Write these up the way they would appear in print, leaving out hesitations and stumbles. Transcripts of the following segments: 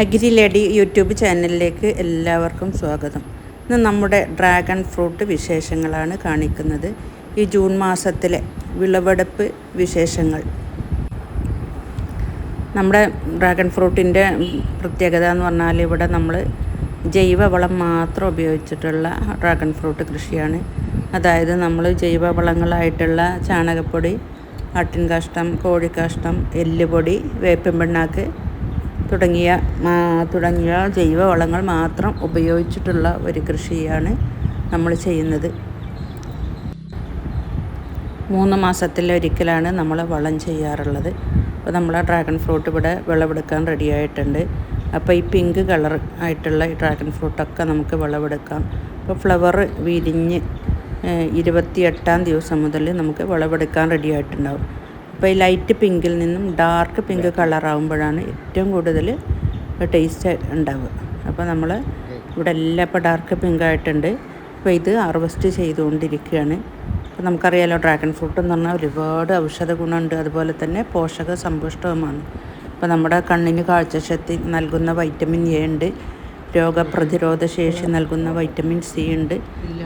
Agri lady YouTube ചാനലിലേക്ക് എല്ലാവർക്കും സ്വാഗതം. ഇന്ന് നമ്മുടെ ഡ്രാഗൺ ഫ്രൂട്ട് വിശേഷങ്ങളാണ് കാണിക്കുന്നത്. ഈ ജൂൺ മാസത്തിലെ വിളവെടുപ്പ് വിശേഷങ്ങൾ. നമ്മുടെ ഡ്രാഗൺ ഫ്രൂട്ടിൻ്റെ പ്രത്യേകത എന്ന് പറഞ്ഞാൽ ഇവിടെ നമ്മൾ ജൈവവളം മാത്രം ഉപയോഗിച്ചിട്ടുള്ള ഡ്രാഗൺ ഫ്രൂട്ട് കൃഷിയാണ്. അതായത് നമ്മൾ ജൈവവളങ്ങളായിട്ടുള്ള ചാണകപ്പൊടി, ആട്ടിൻകാഷ്ടം, കോഴിക്കാഷ്ടം, എല്ലുപൊടി, വേപ്പിൻ പിണ്ണാക്ക് തുടങ്ങിയ ജൈവവളങ്ങൾ മാത്രം ഉപയോഗിച്ചിട്ടുള്ള ഒരു കൃഷിയാണ് നമ്മൾ ചെയ്യുന്നത്. 3 മാസത്തിലൊരിക്കലാണ് നമ്മൾ വളം ചെയ്യാറുള്ളത്. അപ്പോൾ നമ്മളെ ഡ്രാഗൺ ഫ്രൂട്ട് ഇവിടെ വിളവെടുക്കാൻ റെഡിയായിട്ടുണ്ട്. അപ്പോൾ ഈ പിങ്ക് കളർ ആയിട്ടുള്ള ഈ ഡ്രാഗൺ ഫ്രൂട്ടൊക്കെ നമുക്ക് വിളവെടുക്കാം. അപ്പോൾ ഫ്ലവർ വിരിഞ്ഞ് 28-ാം ദിവസം മുതൽ നമുക്ക് വിളവെടുക്കാൻ റെഡിയായിട്ടുണ്ടാവും. അപ്പോൾ ഈ ലൈറ്റ് പിങ്കിൽ നിന്നും ഡാർക്ക് പിങ്ക് കളറാകുമ്പോഴാണ് ഏറ്റവും കൂടുതൽ ടേസ്റ്റ് ഉണ്ടാവുക. അപ്പോൾ നമ്മൾ ഇവിടെ എല്ലാം ഇപ്പോൾ ഡാർക്ക് പിങ്ക് ആയിട്ടുണ്ട്. അപ്പോൾ ഇത് ഹാർവെസ്റ്റ് ചെയ്തുകൊണ്ടിരിക്കുകയാണ്. അപ്പോൾ നമുക്കറിയാലോ, ഡ്രാഗൺ ഫ്രൂട്ട് എന്ന് പറഞ്ഞാൽ ഒരുപാട് ഔഷധ ഗുണമുണ്ട്, അതുപോലെ തന്നെ പോഷക സമ്പുഷ്ടവുമാണ്. അപ്പോൾ നമ്മുടെ കണ്ണിന് കാഴ്ചശക്തി നൽകുന്ന വൈറ്റമിൻ എ ഉണ്ട്, രോഗപ്രതിരോധ ശേഷി നൽകുന്ന വൈറ്റമിൻ സി ഉണ്ട്,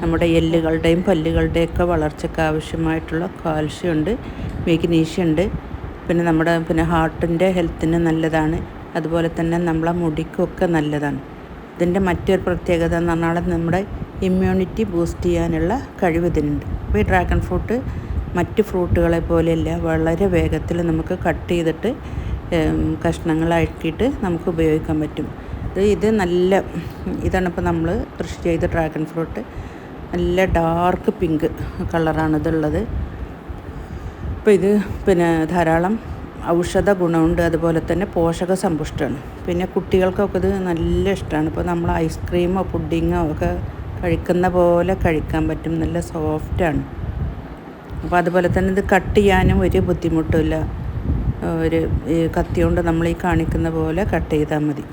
നമ്മുടെ എല്ലുകളുടെയും പല്ലുകളുടെയൊക്കെ വളർച്ചയ്ക്ക് ആവശ്യമായിട്ടുള്ള കാൽഷ്യം ഉണ്ട്, മെഗ്നീഷ്യം ഉണ്ട്, പിന്നെ ഹാർട്ടിൻ്റെ ഹെൽത്തിന് നല്ലതാണ്, അതുപോലെ തന്നെ നമ്മളെ മുടിക്കൊക്കെ നല്ലതാണ്. ഇതിൻ്റെ മറ്റൊരു പ്രത്യേകത എന്ന് പറഞ്ഞാൽ നമ്മുടെ ഇമ്മ്യൂണിറ്റി ബൂസ്റ്റ് ചെയ്യാനുള്ള കഴിവ് ഇതിനുണ്ട്. അപ്പോൾ ഈ ഡ്രാഗൺ ഫ്രൂട്ട് മറ്റ് ഫ്രൂട്ടുകളെ പോലെയല്ല, വളരെ വേഗത്തിൽ നമുക്ക് കട്ട് ചെയ്തിട്ട് കഷ്ണങ്ങളാക്കിയിട്ട് നമുക്ക് ഉപയോഗിക്കാൻ പറ്റും. ഇത് ഇതാണ് ഇപ്പോൾ നമ്മൾ കൃഷി ചെയ്ത ഡ്രാഗൺ ഫ്രൂട്ട്. നല്ല ഡാർക്ക് പിങ്ക് കളറാണ് ഇതുള്ളത്. അപ്പോൾ ഇത് ധാരാളം ഔഷധ ഗുണമുണ്ട്, അതുപോലെ തന്നെ പോഷക സമ്പുഷ്ടമാണ്. പിന്നെ കുട്ടികൾക്കൊക്കെ ഇത് നല്ല ഇഷ്ടമാണ്. ഇപ്പോൾ നമ്മൾ ഐസ്ക്രീമോ പുഡിങ്ങോ ഒക്കെ കഴിക്കുന്ന പോലെ കഴിക്കാൻ പറ്റും, നല്ല സോഫ്റ്റാണ്. അപ്പോൾ അതുപോലെ തന്നെ ഇത് കട്ട് ചെയ്യാനും ഒരു ബുദ്ധിമുട്ടില്ല. ഒരു കത്തി കൊണ്ട് നമ്മൾ ഈ കാണിക്കുന്ന പോലെ കട്ട് ചെയ്താൽ മതി.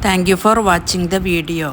Thank you for watching the video.